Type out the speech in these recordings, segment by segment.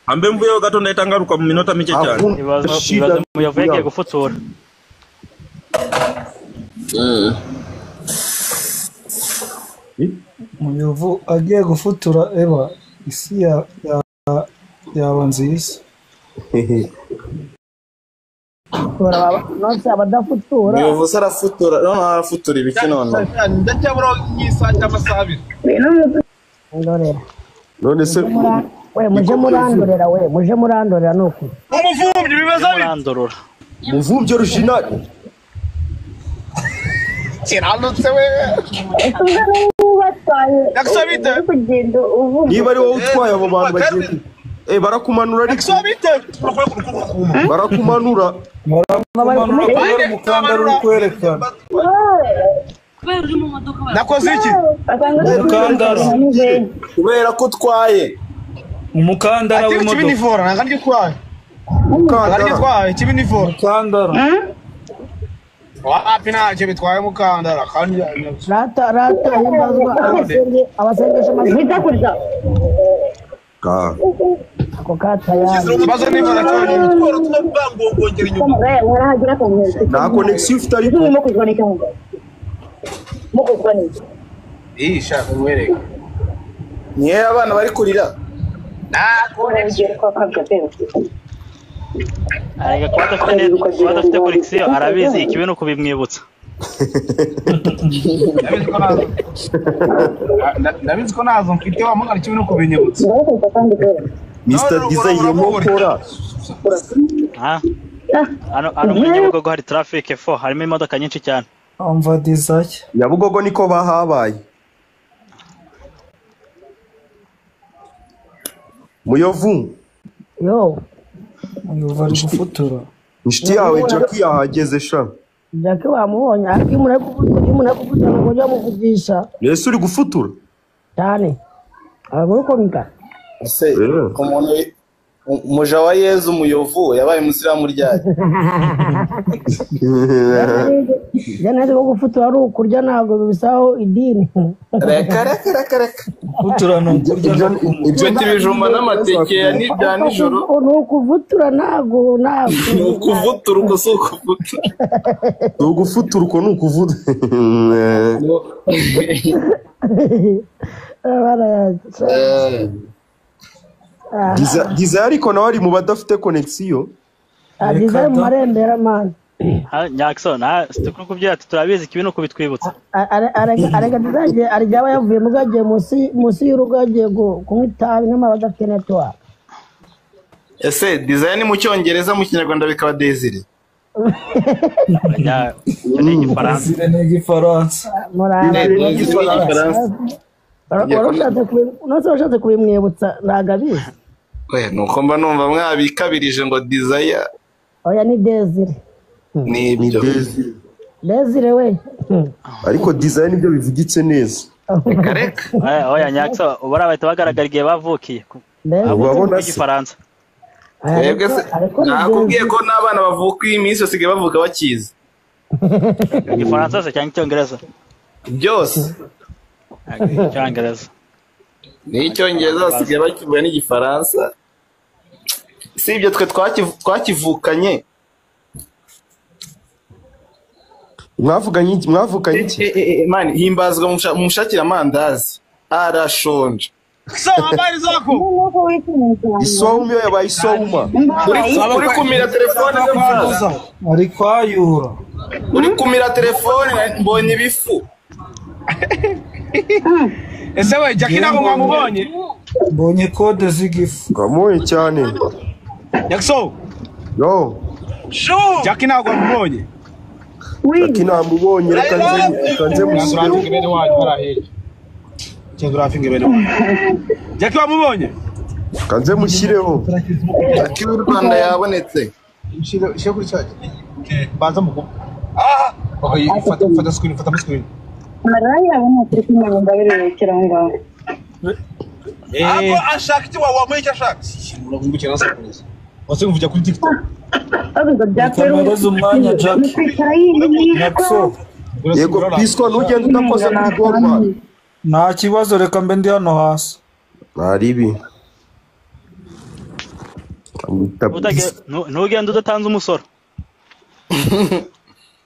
ambe mvuyeho gato ndahita ngaruka mu minota mike cyane. Ibaza Muyovu yagiye gufutsura. Muyovu agiye gufutura eba isi yaba nziza. Nonse abadafutura Muyovu sarafutura none arafutura ibiki none ndacyabura nyisa cy'amasaha 2 ndorera none se we muje murandorera nuko umuvumbyi bibaza Murandorora. Muvumbyi original kiranutse we yaksabite niba ari wowe utwaye abo bantu bagiye barakumanura ariko yaksabite barakumanura umukandara uri kwerekana nakoze iki umukandara kubera ko utwaye umukandara w'imodoka kibinivora nangandi kwaye nangandi kwaye kibinivora umukandara wapi nacyo bitwaye mukandara kandi rata himbazwa abasengesha mazita kurya ko katayari bazo niba nakoni tworo tunabangongongera inyuma murahagira kamwe na connection ufite ariko mukuzwanika shaka wereka niye abana bari kurira Arega kwa dafite connection arabizi ikibe no kubimwibutsa. Ndabizi ko nazo mfite wa mugana kibe no kubinyibutsa Mr Design yemokora Ano Nyabugogo hari traffic fo harimo imodoka nyinshi cyane. Umva Design Nyabugogo niko bahabaye Muyovu Muyovu ari gufutura inshuti yawe Jackie yahageze sha Jackie wamubonye akimura kufutura ngo jya muvugisha Yesu uri gufutura cyane abagore komika ese umuntu muja wa Yezu Muyovu yabaye musiramu ryari Jana zo gufutura ari ukurya ntabwo bisaho idini reka gufutura no kurya ibyo tibijumba n'amateke ya nijoro no kuvutura ntabwo ukuvutura uko so ukuvutura no gufutura uko no ukuvutura Giza ariko nawe ari mu badafite connection Giza mu marembera man Nyakso na stukuru kubyira turabizi kibi no kubitwibutsa arega dizaje arijaba yavuye mugaje musi y'urugaje kumwitabi n'amabadafite network ese design mu cyongereza mu kinyarwanda bikaba Desire ni igifaransa Urashatse kubimwibutsa nagabizi nuko mba numva mwabikabirije ngo Desire oya ni Desire ni Desire we ariko Design ibyo bivugitse neza reka oya Nyakso ubara bahita bagaragara igihe bavukiye ubabona igifaransa twebwe se nakubwiye ko n'abana bavuka iyi minsi basigaye bavuga bakizi igifaransa se cyangwa icyongereza byose icyongereza n'icyongereza basigaye bakivuga n'igifaransa si ibyo twe twakivukanye mwavuganye man himbazwa mushakira amandazi arashonje so habari zako isomyo yabaye isoma uri kumira telefone kwaduza ari kwayura uri kumira telefone mbonye ibifu ese we Jackie nako mwamubonye mbonye kode z'igifu kamoye cyane Yakso yo Jackie nako mwamubonye Jackie namubonye reka nze mushyire ibene wanyu baraheye cyangwa ibene wanyu Jackie wamubonye kanze mushyireho Jackie w'u Rwanda yabonetse shire kuri cyaje baza mu okay fata screen Maraya abona turi kumenya ndabere kiranga ako ashaka iti wamuye icyo ashaka uragungukira nasa kugeza wase mvuga kuri TikTok abiga byakwero umwanya Jackie Nyakso yego Pisco nugenda udakoze kuri gorwa nta kibazo reka mbe ndi hano hasi aribi ntugende udatanze umusoro.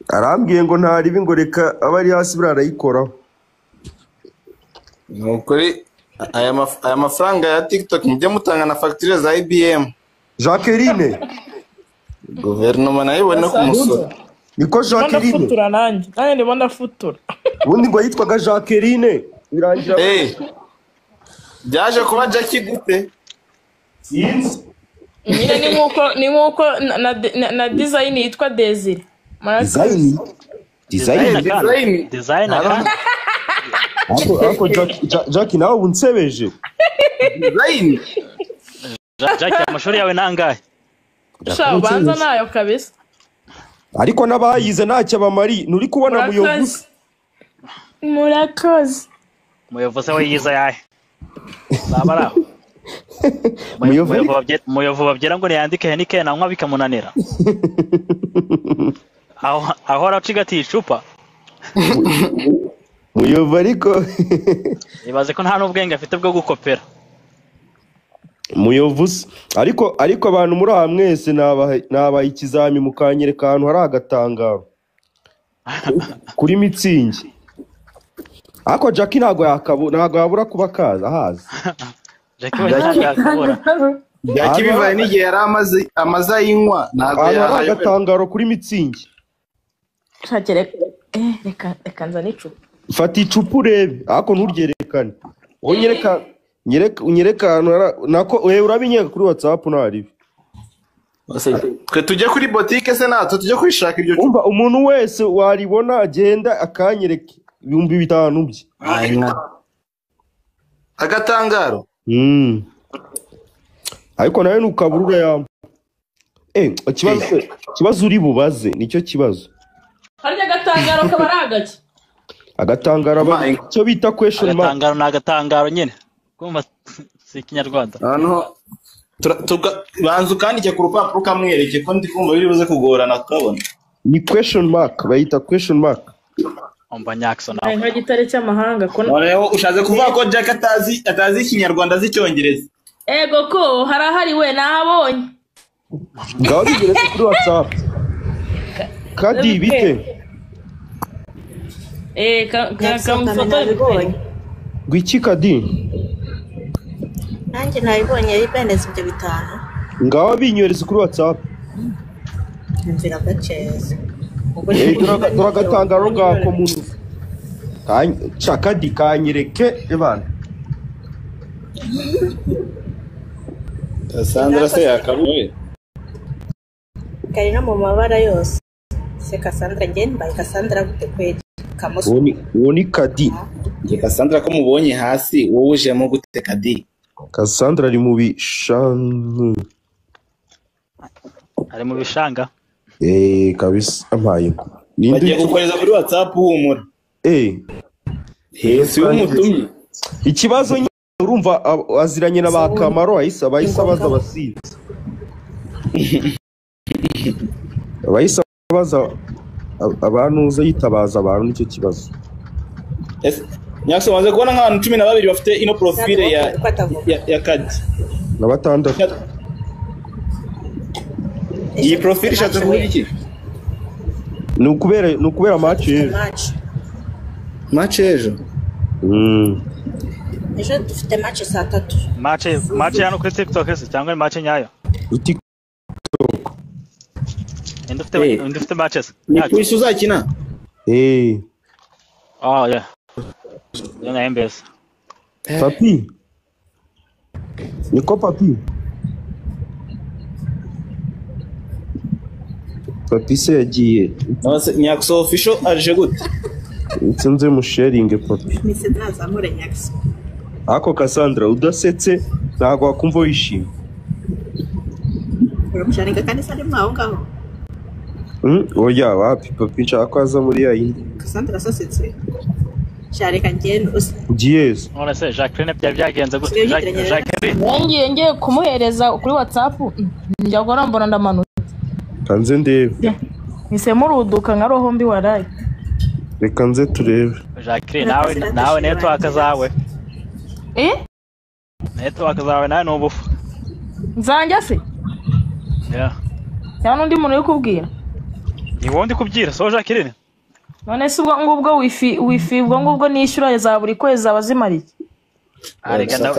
Arambwiye ngo ntaribi ngo reka abari hasi birarayikoraho. Nukuri aya mafaranga ya TikTok mujye mutanga na facture za IBM. Jacqueline Guverinoma nayo ibone ku musoro. Niko Jacqueline. Ndafutura nanjye ndimo ndafutura. Ubundi ngo yitwaga Jacqueline birangira. Byaje kuba Jackie gute? Nyine ni nkuko na design yitwa Desire. Design akandi. Ako Jackie nawe unsebeje. Design. Jackie amashuri yawe nangahe? Sha banza nayo kabisa. Ariko nabayize ntacyo bamari nuri kubona muyovuze. Murakoze. Muyovuze we yiza yahe? Zabara. Muyovu babyera ngo yandike henike na nkwa bikamunanira. Aho aracigatiye icupa. Muyovu ariko ibaze ko nta n'ubwenge afite bwo gukopera. Muyovu ariko abantu muri aha mwese nabaye ikizami mukanyereka ahantu hari agatangaro kuri Mitsingi. Ako Jackie ntago yabura kuba kaza haza. Jackie yakabura. Jackie bivaye n'igihe yari amaza yinywa ntago yahaye agatangaro kuri Mitsingi. Reka nza n'icupa. Fata icupa urebe ako nturyerekane. Unyereka nako wewe urabinyeka kuri WhatsApp ntaribi. Twe tujye kuri boutique se nato tujye kwishaka ibyo cupa. Umva umuntu wese waribona agenda akanyereke 5,000 bye. Agatangaro. Ariko nawe nukaburura yamba. Kibazo uri bubaze nicyo kibazo. Harya agatangaro kabaragaki. Agatangaro cyo bita question mark. Agatangaro na agatangaro nyene. Kumva si Kinyarwanda. Banzu kandi ku rupapuro kamwereke ko ndi kumva biri buze kugorana kabona. Ni question mark bayita question mark. Omba Jackson nawe. Nka gitare cy'amahanga ko. Noneho ushaze kuvuga ko Jack atazi Kinyarwanda z'icyongereza. Ego ko harahari we nahabonye. Ngaho bigeretse kuri WhatsApp. Kadi bite? Kamufoto bibonye. Gwiki Kadi? Nanjye nabibonye yibeneze ibyo bitanu. Ngaho binyoreze kuri WhatsApp. Nzira gaceze. Turagatangaro ngako muntu. Kadi kanyereke ebana. Cassandra se yakabuye. Kari no mu mabara yose. Se Cassandra mbaye Cassandra gute kweli. Woni Kadi. Nge Cassandra ko mubonye hasi wowe ujemo gute Kadi. Cassandra ari mu bishanga. Ari mu bishanga. Kabisa ampaye. Bagiye gukoreza kuri WhatsApp humura. Si umutumye. Ikibazo urumva aziranye n'abakamaro ahise baza abasinzi. Bahise baza abantu yitabaza abantu nicyo kibazo. Nyakso waze kubona nk'abantu 12 bafite ino profile ya Kadi. Na batandatu. Iyi profile ishatse kuvuga iki? Nukubera match ejo. Match ejo. Ejo dufite match saa 3. Match hano kuri TikTok se cyangwa match nyayo? TikTok. Ndufite matches. Ni kwisi uzakina? Oh yeah. Yana MBS. Papi. Niko papi. Papi se yagiye. Nyakso official aje gute? Nsinze mu sharing papi. Mise nazamure Nyakso. Ako Cassandra udasetse ntago wakumva wishimye. Uramusharinga kandi sari mwaho ngaho. Oya wapi papi nshaka aza muri yindi. Cassandra sasetse. Shareka ngendo. Yes. None se Jacqueline byagenze gute? Jacqueline. Ngiye kumuhereza kuri WhatsApp njya gora mbona ndamanutse. Kanze ndebe. Nise muruduka nka roho mbi waraye. Reka nze turebe. Jacqueline nawe network zawe. Network zawe nawe nubufu. Nzanja se? Yeah. Cyangwa undi muntu uri kubwira? Ni wowe ndi kubyira, so Jacqueline. None se ubwo ngubwo wifi ubwo ngubwo nishyura za buri kwezi abazimara iki? Arega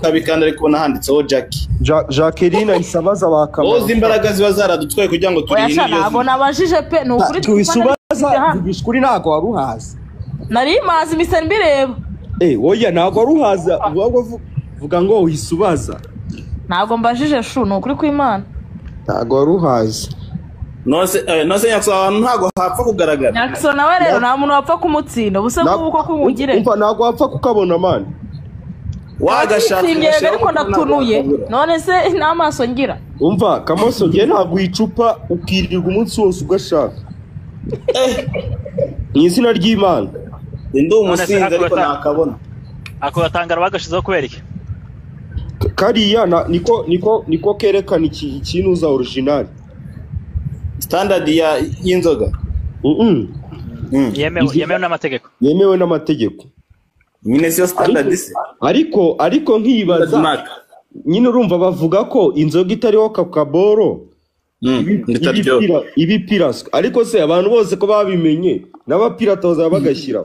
kabi kandi ariko nahanditseho Jackie. Jacqueline isabaza bakamara. Ozi imbaraga ziba zaradutwaye kugira ngo turinde iyo. Ntabwo nabajije pe ni ukuri twisubaza bishkuri ntago waruhaza. Nari mazi misari mbireba. Oya ntago waruhaza vuga ngo uhisubaza. Ntabwo mbajije shu ni ukuri kw'Imana. Ntago waruhaza. Nose Nyakso abantu ntago hapfa kugaragara. Nyakso nawe rero nta muntu wapfa kumutsinda ubuse kuko kumugire. Umva ntago wapfa kukabona man. Wagashaka ariko ndatunuye. None se n'amaso ngira. Umva Kamoso ngiye ntago icupa ukirirwa umunsi wose ugashaka. Ni izina ry'Imana. Ndi umusinzi ariko nakabona. Ako gatangara bagashizeho kubera iki? Kariya niko kerekana ikintu za original. Standard y'inzoga. Yemewe n'amategeko. Yemewe n'amategeko. Nyine siyo standard se. Ariko nkibaza. Nyine urumva bavuga ko inzoga itariho kakaboro. Ibi pirasco. Ariko se abantu bose ko babimenye n'abapirata bazaba bagashyira.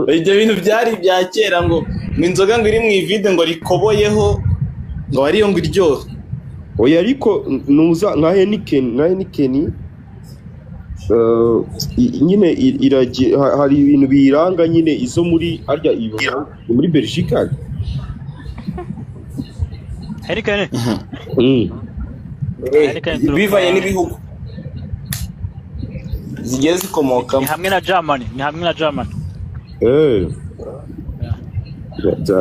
Ibyo bintu byari bya kera ngo inzoga ngo iri mu ivide ngo rikoboyeho ngo ariyo ngo iryohe. Oya ariko nuza nka Heineken nyine hari ibintu biranga nyine izo muri arya muri Belgique. Heineken. Bivaye n'ibihugu zigiye zikomoka ni hamwe na Germany.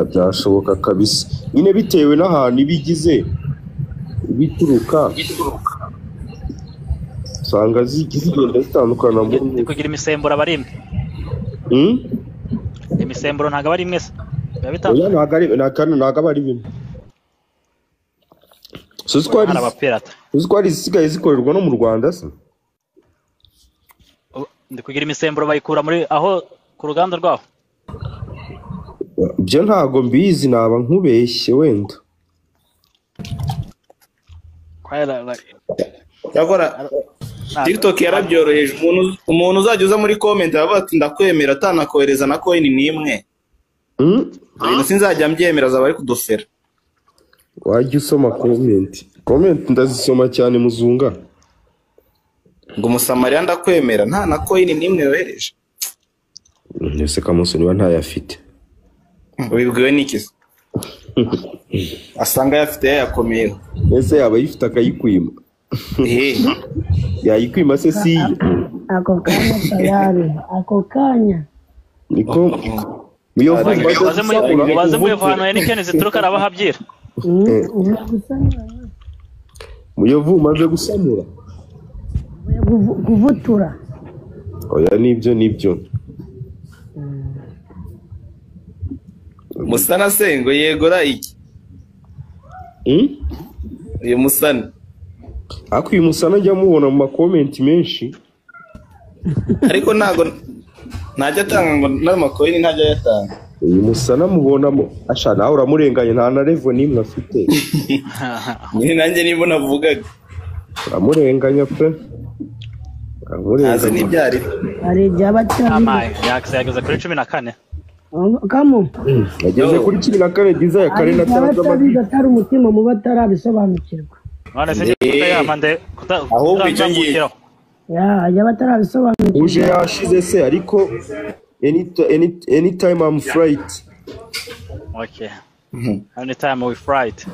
Byashoboka kabisa nyine bitewe n'ahantu ibigize bituruka usanga zigenda zitandukana mu kugira imisemburo abarimwe. Imisemburo ntago ari imwe se ntago ari bimwe. Uzwari zisigaye zikorerwa no mu Rwanda se. Ndi kugira imisemburo bayikura muri aho ku ruganda rwaho. Byo ntago mbizi naba nkubeshye wenda. Yakora TikTok yarabyoroheje umuntu uzajya uza muri comment avuga ati ndakwemera atanakohereza na coin nimwe. Sinzajya mbyemera zaba ari kudofera. Wajya usoma comment ndazisoma cyane muzunga. Ngo Musamariya ndakwemera nta na coin nimwe yohereje. Nese Kamoso niba ntayafite. Ubibwiwe n'iki? Asanga yafite yakomeye. Nese yaba yifite akayikwima. Yayikwima se si. Ako kanya tayari. Ako kanya. Niko baze muyovana Heineken zituruka arabahabyira. Muyovu maze gusamura. Kuvutura. Oya nibyo. Musana sengo yegora iki? Uyu Musana. Ako uyu Musana njya mubona mu makomenti menshi. Ariko ntajya atanga ngo n'amakoini ntajya yatanga. Uyu Musana mubonamo asha nawe uramurenganye nta na level nimwe afite. Ni nanjye nibo navugaga. Uramurenganya pe. Azi n'ibyari. Ari by'abatari. Yageze kuri 14. Kamu. Yageze kuri 14 giza ya kare na atari umutima mu batarabisobanukirwa. None se yamande ahubwo icyo ngiye. Ajya batarabisobanukirwa. Uje yashize se ariko anytime I'm fright. Okay. Anytime we fright.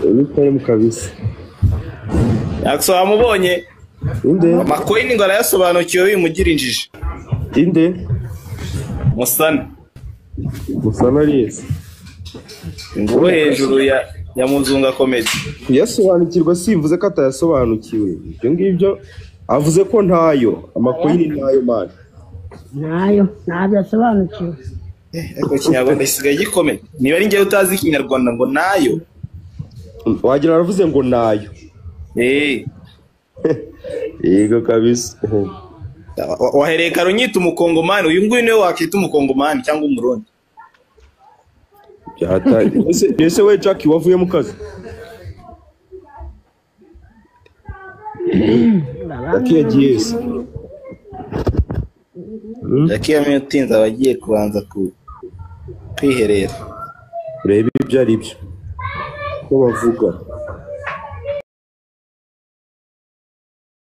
Anytime kabisa. Yakso amubonye. Inde. Amakoini ngo arayasobanukiwe bimugira injiji. Inde. Musana yes. Ngo hejuru ya Muzunga comedy. Kuyasobanukirwa simvuze ko atayasobanukiwe. Ibyo ngibyo avuze ko ntayo amakoini ntayo man. Ntabyo asobanukiwe. Eko Kinyarwanda isigaye gikomeye. Niba ari ngiye utazi Kinyarwanda ngo nayo. Wagira aravuze ngo nayo. Yego kabisa. Wahereka runyita umukongomani uyu nguyu niwe wakita umukongomani cyangwa umurundi. Ese we Jackie wavuye mu kazi? Jackie yagiye se. Jackie yamenye abagiye kubanza kwiherera. Urebe ibyo ari byo ko bavuga.